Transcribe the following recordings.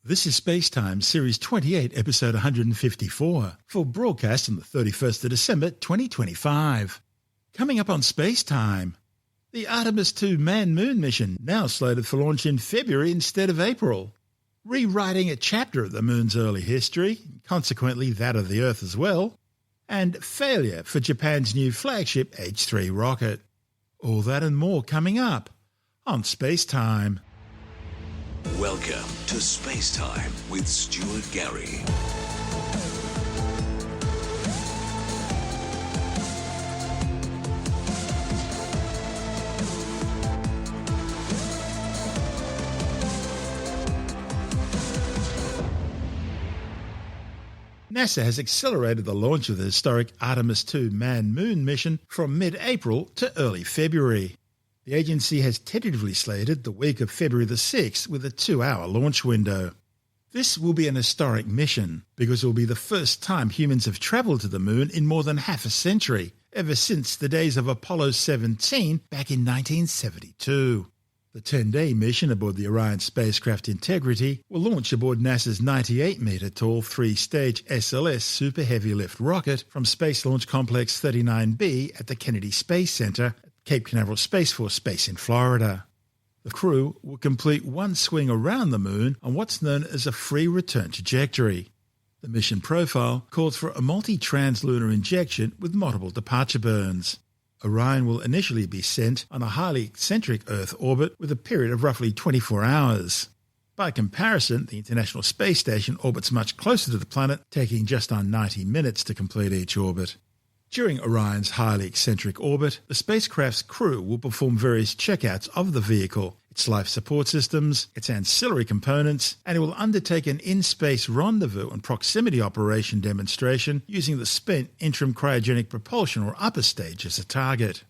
This is SpaceTime Series 28, Episode 154, for broadcast on the 31st of December 2025. Coming up on SpaceTime, the Artemis 2 manned-moon mission, now slated for launch in February instead of April. Rewriting a chapter of the Moon's early history, consequently that of the Earth as well. And failure for Japan's new flagship H3 rocket. All that and more coming up on SpaceTime. Welcome to SpaceTime with Stuart Gary. NASA has accelerated the launch of the historic Artemis 2 manned-moon mission from mid-April to early February. The agency has tentatively slated the week of February the 6th with a 2-hour launch window. This will be an historic mission because it will be the first time humans have travelled to the Moon in more than half a century, ever since the days of Apollo 17 back in 1972. The 10-day mission aboard the Orion spacecraft Integrity will launch aboard NASA's 98-metre-tall 3-stage SLS Super Heavy Lift rocket from Space Launch Complex 39B at the Kennedy Space Center at Cape Canaveral Space Force Base in Florida. The crew will complete one swing around the Moon on what's known as a free return trajectory. The mission profile calls for a multi-translunar injection with multiple departure burns. Orion will initially be sent on a highly eccentric Earth orbit with a period of roughly 24 hours. By comparison, the International Space Station orbits much closer to the planet, taking just on 90 minutes to complete each orbit. During Orion's highly eccentric orbit, the spacecraft's crew will perform various checkouts of the vehicle, its life support systems, its ancillary components, and it will undertake an in-space rendezvous and proximity operation demonstration using the spent interim cryogenic propulsion or upper stage as a target.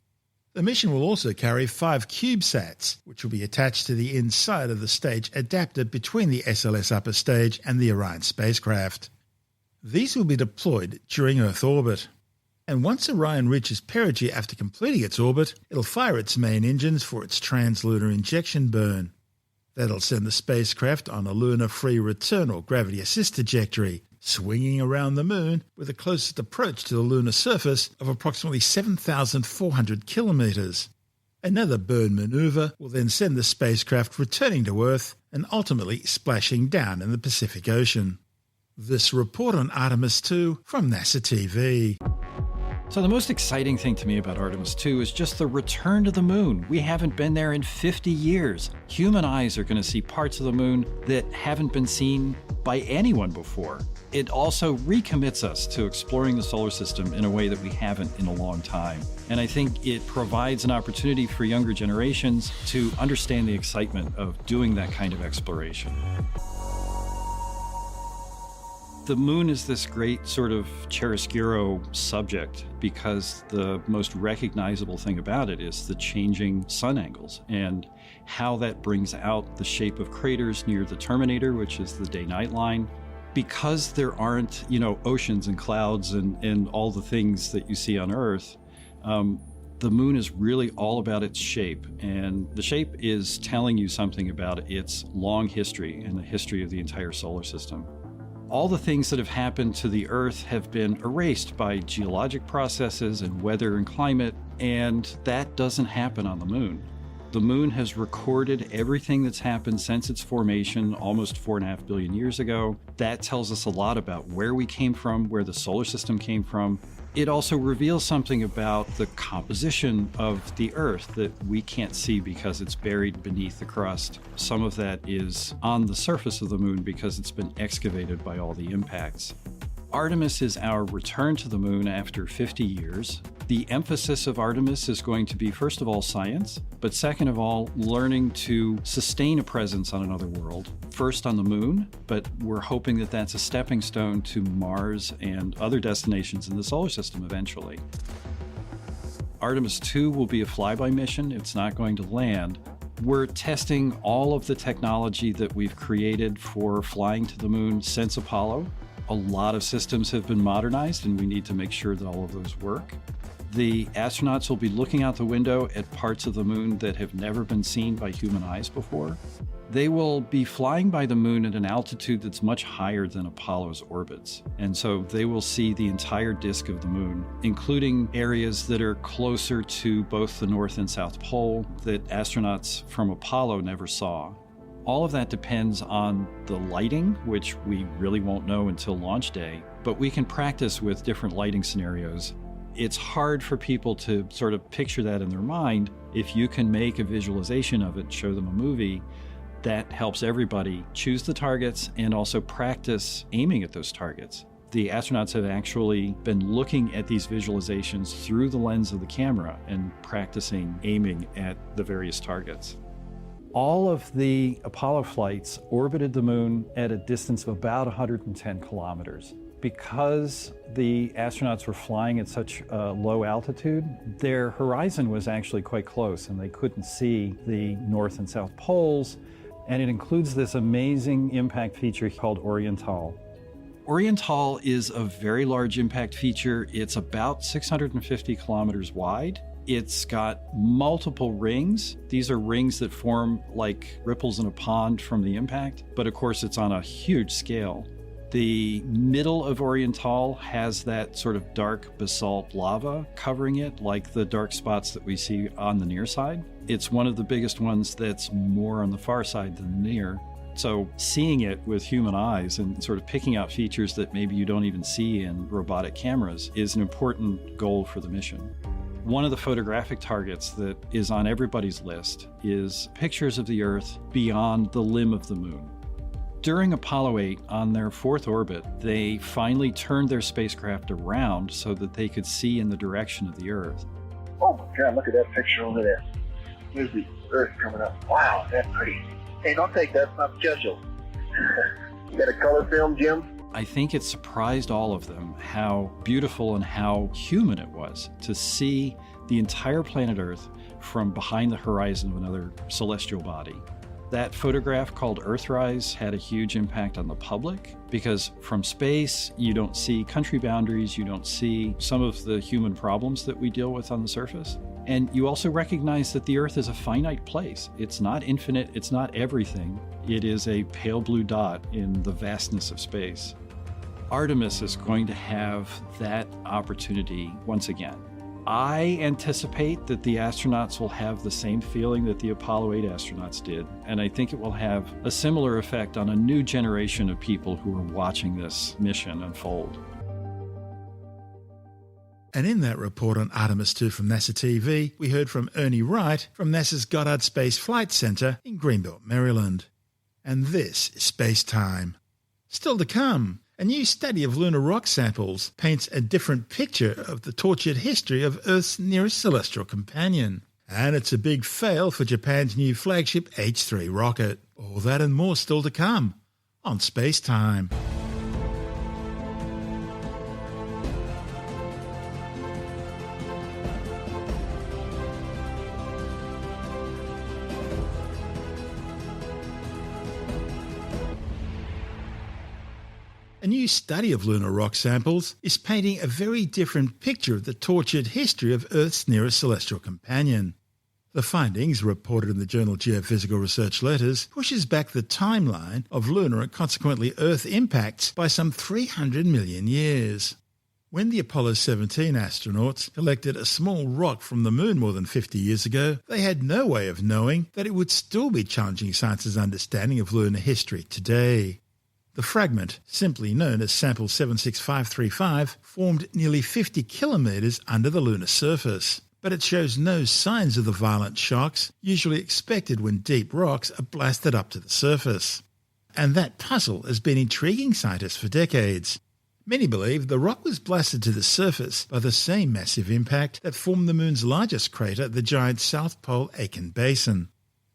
The mission will also carry 5 cubesats, which will be attached to the inside of the stage adapter between the SLS upper stage and the Orion spacecraft. These will be deployed during Earth orbit. And once Orion reaches perigee after completing its orbit, it'll fire its main engines for its translunar injection burn. That'll send the spacecraft on a lunar free return or gravity-assist trajectory, swinging around the Moon with the closest approach to the lunar surface of approximately 7,400 kilometres. Another burn manoeuvre will then send the spacecraft returning to Earth and ultimately splashing down in the Pacific Ocean. This report on Artemis 2 from NASA TV. So the most exciting thing to me about Artemis 2 is just the return to the Moon. We haven't been there in 50 years. Human eyes are going to see parts of the Moon that haven't been seen by anyone before. It also recommits us to exploring the solar system in a way that we haven't in a long time. And I think it provides an opportunity for younger generations to understand the excitement of doing that kind of exploration. The Moon is this great sort of chiaroscuro subject because the most recognizable thing about it is the changing sun angles and how that brings out the shape of craters near the terminator, which is the day-night line. Because there aren't, oceans and clouds and all the things that you see on Earth, the Moon is really all about its shape. And the shape is telling you something about its long history and the history of the entire solar system. All the things that have happened to the Earth have been erased by geologic processes and weather and climate, and that doesn't happen on the Moon. The Moon has recorded everything that's happened since its formation almost 4.5 billion years ago. That tells us a lot about where we came from, where the solar system came from. It also reveals something about the composition of the Earth that we can't see because it's buried beneath the crust. Some of that is on the surface of the Moon because it's been excavated by all the impacts. Artemis is our return to the Moon after 50 years. The emphasis of Artemis is going to be, first of all, science, but second of all, learning to sustain a presence on another world. First on the Moon, but we're hoping that that's a stepping stone to Mars and other destinations in the solar system eventually. Artemis 2 will be a flyby mission. It's not going to land. We're testing all of the technology that we've created for flying to the Moon since Apollo. A lot of systems have been modernized, and we need to make sure that all of those work. The astronauts will be looking out the window at parts of the Moon that have never been seen by human eyes before. They will be flying by the moon at an altitude that's much higher than Apollo's orbits. And so they will see the entire disk of the moon, including areas that are closer to both the North and South Pole that astronauts from Apollo never saw. All of that depends on the lighting, which we really won't know until launch day, but we can practice with different lighting scenarios. It's hard for people to sort of picture that in their mind. If you can make a visualization of it, show them a movie, that helps everybody choose the targets and also practice aiming at those targets. The astronauts have actually been looking at these visualizations through the lens of the camera and practicing aiming at the various targets. All of the Apollo flights orbited the moon at a distance of about 110 kilometers. Because the astronauts were flying at such a low altitude, their horizon was actually quite close and they couldn't see the North and South poles. And it includes this amazing impact feature called Orion. Orion is a very large impact feature. It's about 650 kilometers wide. It's got multiple rings. These are rings that form like ripples in a pond from the impact, but of course it's on a huge scale. The middle of Orion has that sort of dark basalt lava covering it, like the dark spots that we see on the near side. It's one of the biggest ones that's more on the far side than the near. So seeing it with human eyes and sort of picking out features that maybe you don't even see in robotic cameras is an important goal for the mission. One of the photographic targets that is on everybody's list is pictures of the Earth beyond the limb of the moon. During Apollo 8, on their fourth orbit, they finally turned their spacecraft around so that they could see in the direction of the Earth. Oh my God, look at that picture over there. There's the Earth coming up. Wow, that's pretty. Hey, don't take that, it's not scheduled. You got a color film, Jim? I think it surprised all of them how beautiful and how human it was to see the entire planet Earth from behind the horizon of another celestial body. That photograph called Earthrise had a huge impact on the public because from space, you don't see country boundaries, you don't see some of the human problems that we deal with on the surface. And you also recognize that the Earth is a finite place. It's not infinite, it's not everything. It is a pale blue dot in the vastness of space. Artemis is going to have that opportunity once again. I anticipate that the astronauts will have the same feeling that the Apollo 8 astronauts did, and I think it will have a similar effect on a new generation of people who are watching this mission unfold. And in that report on Artemis 2 from NASA TV, we heard from Ernie Wright from NASA's Goddard Space Flight Center in Greenbelt, Maryland. And this is SpaceTime. Still to come, a new study of lunar rock samples paints a different picture of the tortured history of Earth's nearest celestial companion. And it's a big fail for Japan's new flagship H3 rocket. All that and more still to come on SpaceTime. A new study of lunar rock samples is painting a very different picture of the tortured history of Earth's nearest celestial companion. The findings, reported in the journal Geophysical Research Letters, pushes back the timeline of lunar and consequently Earth impacts by some 300 million years. When the Apollo 17 astronauts collected a small rock from the moon more than 50 years ago, they had no way of knowing that it would still be challenging science's understanding of lunar history today. The fragment, simply known as sample 76535, formed nearly 50 kilometres under the lunar surface, but it shows no signs of the violent shocks usually expected when deep rocks are blasted up to the surface. And that puzzle has been intriguing scientists for decades. Many believe the rock was blasted to the surface by the same massive impact that formed the moon's largest crater, the giant South Pole Aitken Basin.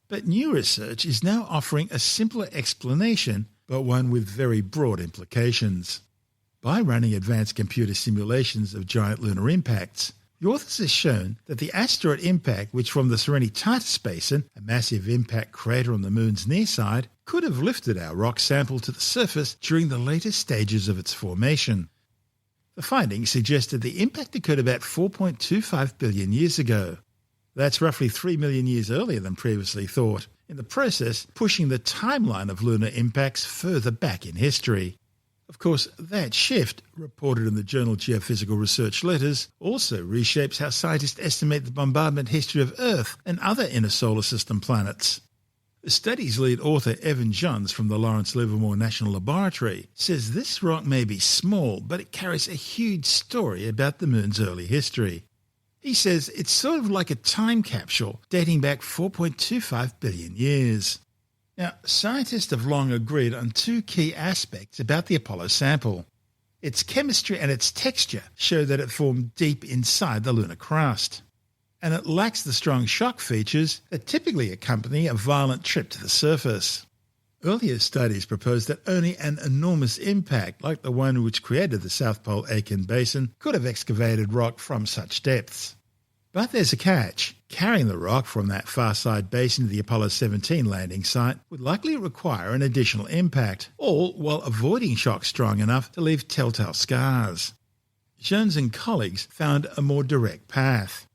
But new research is now offering a simpler explanation, but one with very broad implications. By running advanced computer simulations of giant lunar impacts, the authors have shown that the asteroid impact, which from the Serenitatis Basin, a massive impact crater on the moon's near side, could have lifted our rock sample to the surface during the later stages of its formation. The findings suggested the impact occurred about 4.25 billion years ago. That's roughly 3 million years earlier than previously thought. in the process pushing the timeline of lunar impacts further back in history. Of course, that shift, reported in the journal Geophysical Research Letters, also reshapes how scientists estimate the bombardment history of Earth and other inner solar system planets. The study's lead author, Evan Johns from the Lawrence Livermore National Laboratory, says this rock may be small, but it carries a huge story about the Moon's early history. He says it's sort of like a time capsule dating back 4.25 billion years. Now, scientists have long agreed on two key aspects about the Apollo sample. Its chemistry and its texture show that it formed deep inside the lunar crust. And it lacks the strong shock features that typically accompany a violent trip to the surface. Earlier studies proposed that only an enormous impact, like the one which created the South Pole Aitken Basin, could have excavated rock from such depths. But there's a catch. Carrying the rock from that far side basin to the Apollo 17 landing site would likely require an additional impact, all while avoiding shock strong enough to leave telltale scars. Jones and colleagues found a more direct path.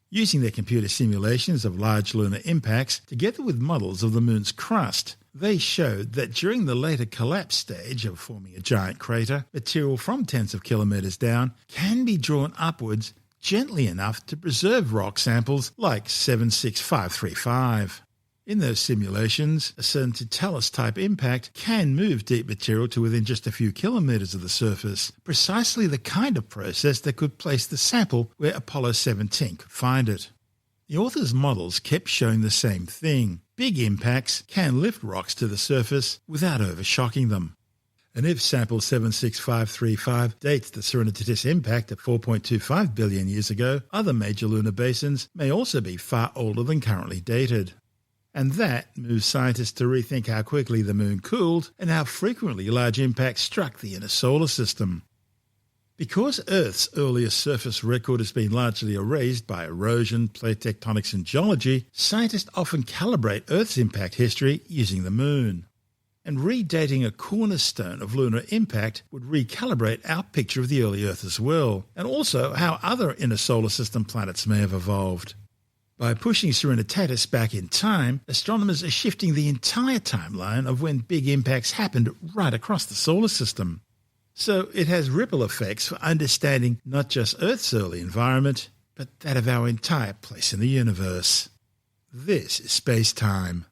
Using their computer simulations of large lunar impacts, together with models of the Moon's crust, they showed that during the later collapse stage of forming a giant crater, material from tens of kilometres down can be drawn upwards gently enough to preserve rock samples like 76535. In those simulations, a Serenitatis-type impact can move deep material to within just a few kilometres of the surface, precisely the kind of process that could place the sample where Apollo 17 could find it. The authors' models kept showing the same thing. Big impacts can lift rocks to the surface without overshocking them. And if sample 76535 dates the Serenitatis impact at 4.25 billion years ago, other major lunar basins may also be far older than currently dated. And that moves scientists to rethink how quickly the Moon cooled and how frequently large impacts struck the inner solar system. Because Earth's earliest surface record has been largely erased by erosion, plate tectonics and geology, scientists often calibrate Earth's impact history using the Moon. And redating a cornerstone of lunar impact would recalibrate our picture of the early Earth as well, and also how other inner solar system planets may have evolved. By pushing Serenitatis back in time, astronomers are shifting the entire timeline of when big impacts happened right across the solar system. So it has ripple effects for understanding not just Earth's early environment, but that of our entire place in the universe. This is SpaceTime.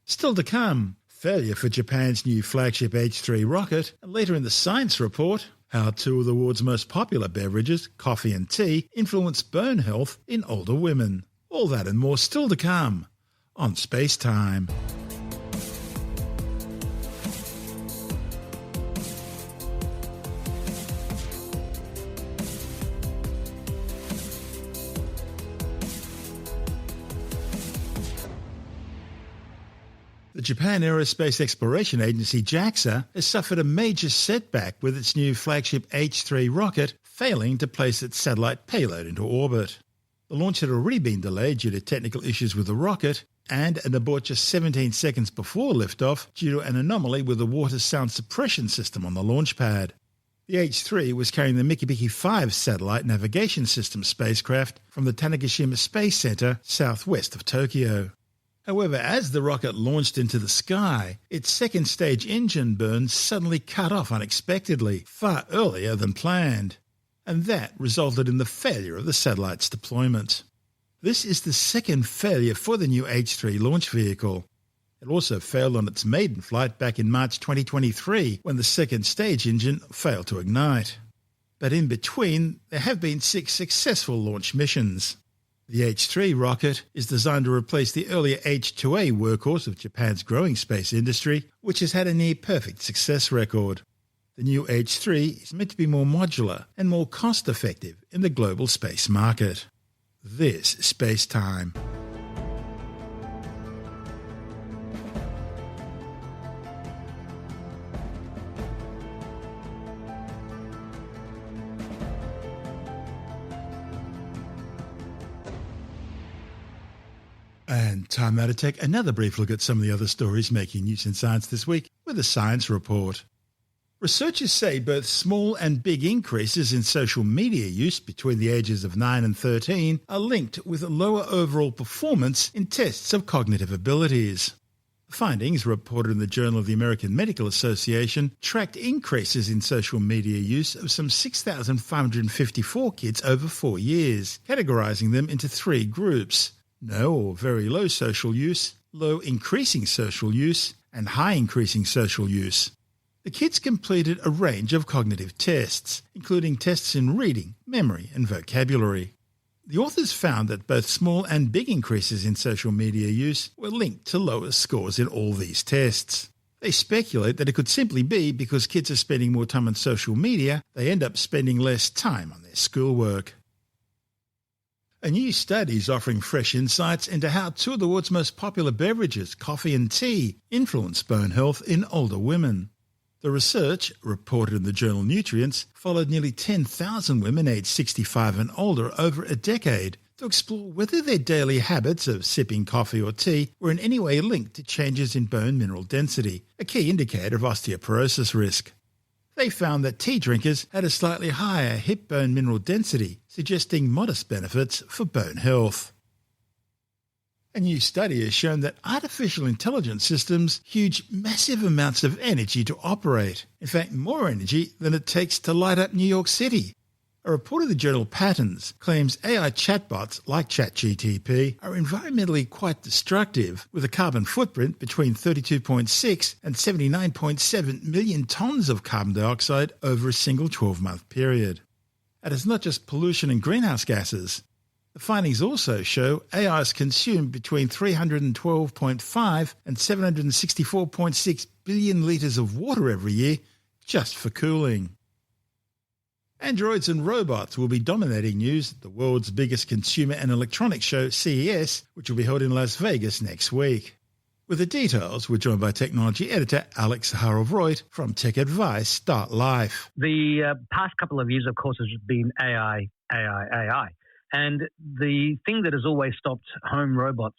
Still to come, failure for Japan's new flagship H3 rocket, and later in the science report, how two of the world's most popular beverages, coffee and tea, influence bone health in older women. All that and more still to come on SpaceTime. The Japan Aerospace Exploration Agency JAXA has suffered a major setback with its new flagship H3 rocket failing to place its satellite payload into orbit. The launch had already been delayed due to technical issues with the rocket and an abort just 17 seconds before liftoff due to an anomaly with the water sound suppression system on the launch pad. The H3 was carrying the Mikibiki 5 satellite navigation system spacecraft from the Tanegashima Space Center southwest of Tokyo. However, as the rocket launched into the sky, its second stage engine burn suddenly cut off unexpectedly, far earlier than planned, and that resulted in the failure of the satellite's deployment. This is the second failure for the new H3 launch vehicle. It also failed on its maiden flight back in March 2023 when the second stage engine failed to ignite. But in between, there have been 6 successful launch missions. The H3 rocket is designed to replace the earlier H2A workhorse of Japan's growing space industry, which has had a near-perfect success record. The new H3 is meant to be more modular and more cost-effective in the global space market. This is SpaceTime. And time now to take another brief look at some of the other stories making news in science this week with a science report. Researchers say both small and big increases in social media use between the ages of 9 and 13 are linked with lower overall performance in tests of cognitive abilities. The findings, reported in the Journal of the American Medical Association, tracked increases in social media use of some 6,554 kids over 4 years, categorising them into 3 groups: no or very low social use, low increasing social use, and high increasing social use. The kids completed a range of cognitive tests, including tests in reading, memory, and vocabulary. The authors found that both small and big increases in social media use were linked to lower scores in all these tests. They speculate that it could simply be because kids are spending more time on social media, they end up spending less time on their schoolwork. A new study is offering fresh insights into how 2 of the world's most popular beverages, coffee and tea, influence bone health in older women. The research, reported in the journal Nutrients, followed nearly 10,000 women aged 65 and older over a decade to explore whether their daily habits of sipping coffee or tea were in any way linked to changes in bone mineral density, a key indicator of osteoporosis risk. They found that tea drinkers had a slightly higher hip bone mineral density, suggesting modest benefits for bone health. A new study has shown that artificial intelligence systems use massive amounts of energy to operate, in fact more energy than it takes to light up New York City. A report of the journal Patterns claims AI chatbots like ChatGPT are environmentally quite destructive, with a carbon footprint between 32.6 and 79.7 million tonnes of carbon dioxide over a single 12-month period. And it's not just pollution and greenhouse gases. The findings also show AI is consumed between 312.5 and 764.6 billion litres of water every year just for cooling. Androids and robots will be dominating news at the world's biggest consumer and electronics show, CES, which will be held in Las Vegas next week. With the details, we're joined by technology editor Alex Harold-Reutt from Tech Advice Start Life. The past couple of years, of course, has been AI. And the thing that has always stopped home robots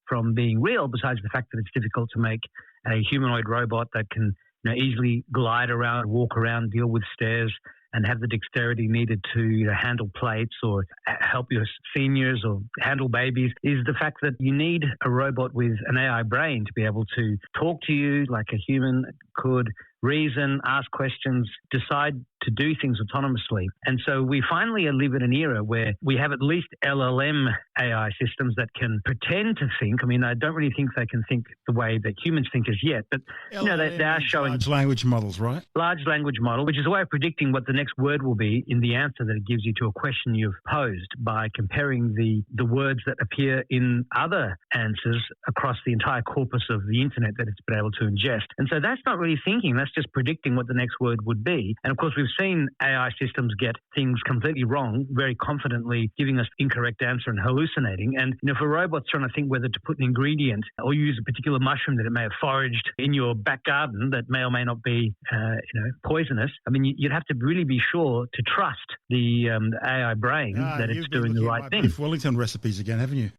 from being real, besides the fact that it's difficult to make a humanoid robot that can easily glide around, walk around, deal with stairs, and have the dexterity needed to handle plates or help your seniors or handle babies, is the fact that you need a robot with an AI brain to be able to talk to you like a human could, reason, ask questions, decide to do things autonomously. And so we finally live in an era where we have at least LLM AI systems that can pretend to think. I mean, I don't really think they can think the way that humans think as yet, but they are showing large language models, right? Large language model, which is a way of predicting what the next word will be in the answer that it gives you to a question you've posed by comparing the words that appear in other answers across the entire corpus of the internet that it's been able to ingest. And so that's not really thinking, that's just predicting what the next word would be. And of course, we've seen AI systems get things completely wrong, very confidently giving us incorrect answer and hallucinating. And if a robot's trying to think whether to put an ingredient or use a particular mushroom that it may have foraged in your back garden that may or may not be, poisonous, I mean, you'd have to really be sure to trust the AI brain that it's doing the right thing. Beef Wellington recipes again, haven't you?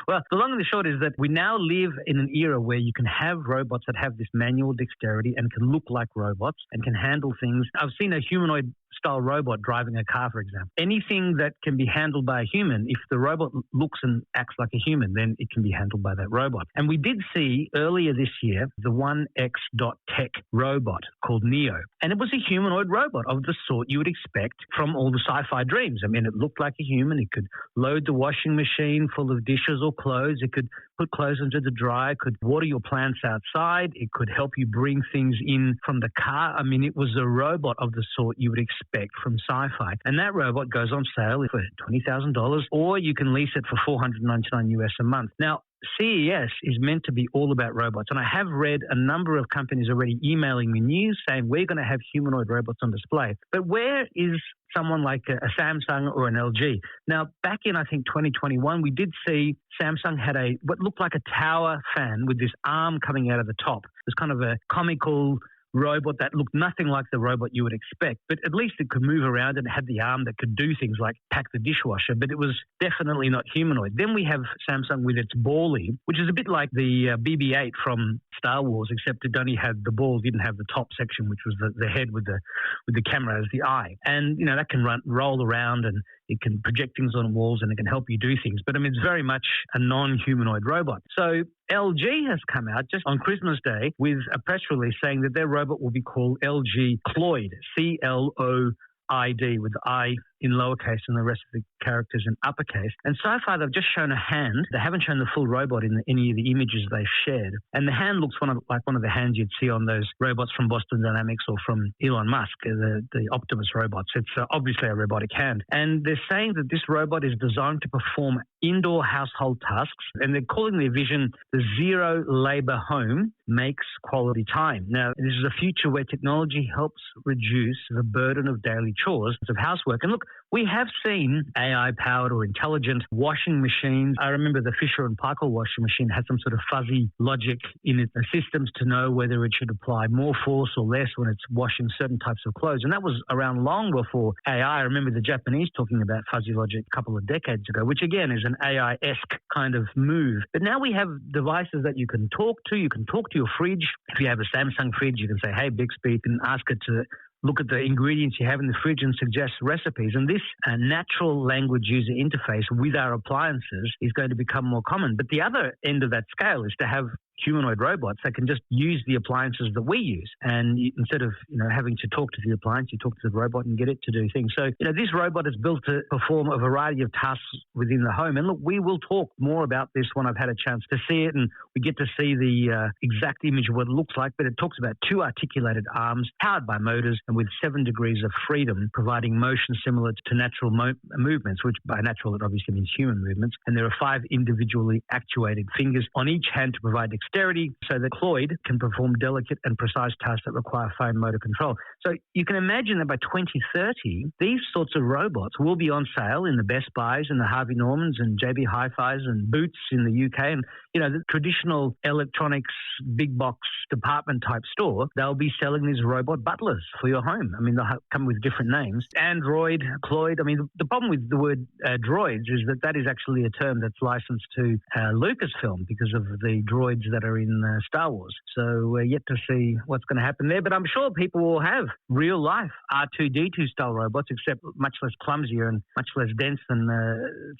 Well, the long and the short is that we now live in an era where you can have robots that have this manual dexterity and can look like robots and can handle things. I've seen a humanoid-style robot driving a car, for example. Anything that can be handled by a human, if the robot looks and acts like a human, then it can be handled by that robot. And we did see earlier this year the 1X.Tech robot called Neo. And it was a humanoid robot of the sort you would expect from all the sci-fi dreams. I mean, it looked like a human. It could load the washing machine full of dishes or clothes. It could put clothes into the dryer, could water your plants outside. It could help you bring things in from the car. I mean, it was a robot of the sort you would expect from sci-fi. And that robot goes on sale for $20,000, or you can lease it for $499 US a month. Now, CES is meant to be all about robots. And I have read a number of companies already emailing me news saying we're going to have humanoid robots on display. But where is someone like a Samsung or an LG? Now, back in, I think, 2021, we did see Samsung had what looked like a tower fan with this arm coming out of the top. It was kind of a comical robot that looked nothing like the robot you would expect, but at least it could move around and had the arm that could do things like pack the dishwasher, but it was definitely not humanoid. Then we have Samsung with its Bally, which is a bit like the BB-8 from Star Wars, except it only had the ball, didn't have the top section, which was the head with the camera as the eye. And, that can roll around and it can project things on walls, and it can help you do things. But I mean, it's very much a non-humanoid robot. So LG has come out just on Christmas Day with a press release saying that their robot will be called LG Cloyd, CLOID, with the I in lowercase and the rest of the characters in uppercase. And so far, they've just shown a hand. They haven't shown the full robot in any of the images they've shared. And the hand looks like one of the hands you'd see on those robots from Boston Dynamics or from Elon Musk, the Optimus robots. It's obviously a robotic hand. And they're saying that this robot is designed to perform indoor household tasks, and they're calling their vision the zero labor home makes quality time. Now, this is a future where technology helps reduce the burden of daily chores of housework. And look, we have seen AI-powered or intelligent washing machines. I remember the Fisher and Paykel washing machine had some sort of fuzzy logic in its systems to know whether it should apply more force or less when it's washing certain types of clothes. And that was around long before AI. I remember the Japanese talking about fuzzy logic a couple of decades ago, which again is an AI-esque kind of move. But now we have devices that you can talk to. You can talk to your fridge. If you have a Samsung fridge, you can say, hey, Bixby, you can ask it to look at the ingredients you have in the fridge and suggest recipes. And this natural language user interface with our appliances is going to become more common. But the other end of that scale is to have humanoid robots that can just use the appliances that we use. And instead of, having to talk to the appliance, you talk to the robot and get it to do things. So, this robot is built to perform a variety of tasks within the home. And look, we will talk more about this when I've had a chance to see it, and we get to see the exact image of what it looks like. But it talks about 2 articulated arms powered by motors and with 7 degrees of freedom, providing motion similar to natural movements, which by natural, it obviously means human movements. And there are 5 individually actuated fingers on each hand to provide dexterity, so that Cloyd can perform delicate and precise tasks that require fine motor control. So you can imagine that by 2030, these sorts of robots will be on sale in the Best Buys and the Harvey Normans and JB Hi-Fis and Boots in the UK. And, the traditional electronics big box department type store, they'll be selling these robot butlers for your home. I mean, they'll come with different names. Android, Cloyd. I mean, the problem with the word droids is that is actually a term that's licensed to Lucasfilm because of the droids that are in Star Wars. So we're yet to see what's going to happen there. But I'm sure people will have real life R2-D2 style robots, except much less clumsier and much less dense than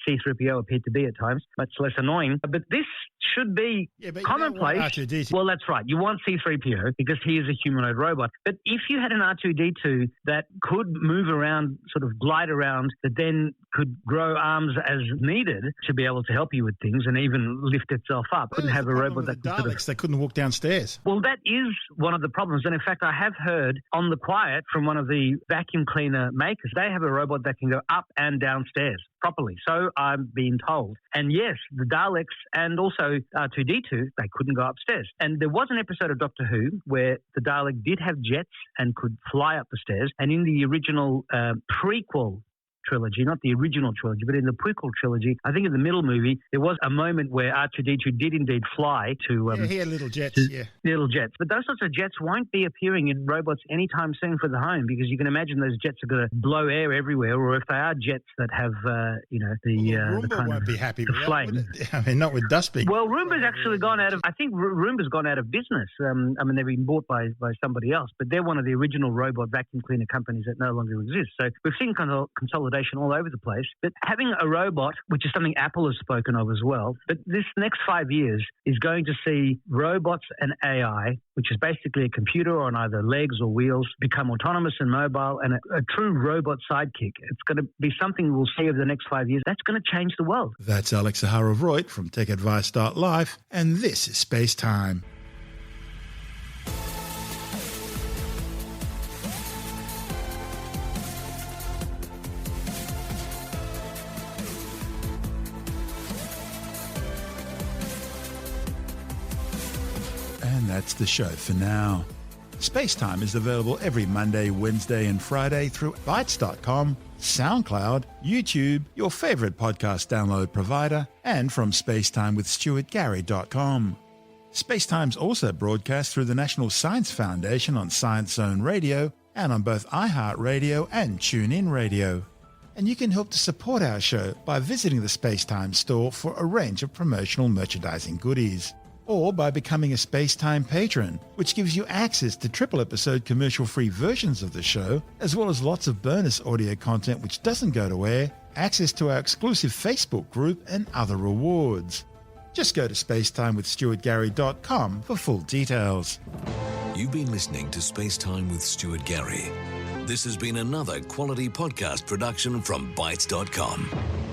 C-3PO appeared to be at times, much less annoying. But this should be commonplace. R2-D2. Well, that's right. You want C-3PO because he is a humanoid robot. But if you had an R2-D2 that could move around, sort of glide around, that then could grow arms as needed to be able to help you with things and even lift itself up, couldn't have a robot that could Daleks, they couldn't walk downstairs. Well, that is one of the problems. And in fact, I have heard on the quiet from one of the vacuum cleaner makers, they have a robot that can go up and downstairs properly. So I'm being told. And yes, the Daleks and also R2-D2, they couldn't go upstairs. And there was an episode of Doctor Who where the Dalek did have jets and could fly up the stairs. And in the original prequel trilogy, not the original trilogy, but in the prequel trilogy, I think in the middle movie, there was a moment where R2-D2 did indeed fly to... he had little jets, Little jets. But those sorts of jets won't be appearing in robots anytime soon for the home, because you can imagine those jets are going to blow air everywhere, or if they are jets that have, Roomba the kind won't of be happy the with flame. That, I mean, not with dust being... Well, Roomba's actually gone out of... I think Roomba's gone out of business. I mean, they've been bought by somebody else, but they're one of the original robot vacuum cleaner companies that no longer exist. So we've seen kind of consolidation all over the place. But having a robot, which is something Apple has spoken of as well, but this next 5 years is going to see robots and AI, which is basically a computer on either legs or wheels, become autonomous and mobile, and a true robot sidekick. It's going to be something we'll see over the next 5 years. That's going to change the world. That's Alex Zaharov-Reutt from TechAdvice.life, and this is Space Time. And that's the show for now. SpaceTime is available every Monday, Wednesday and Friday through Bytes.com, SoundCloud, YouTube, your favourite podcast download provider, and from spacetimewithstuartgary.com. SpaceTime's also broadcast through the National Science Foundation on Science Zone Radio and on both iHeartRadio and TuneIn Radio. And you can help to support our show by visiting the SpaceTime store for a range of promotional merchandising goodies. or by becoming a SpaceTime patron, which gives you access to triple-episode commercial-free versions of the show, as well as lots of bonus audio content which doesn't go to air, access to our exclusive Facebook group, and other rewards. Just go to spacetimewithstuartgary.com for full details. You've been listening to SpaceTime with Stuart Gary. This has been another quality podcast production from Bytes.com.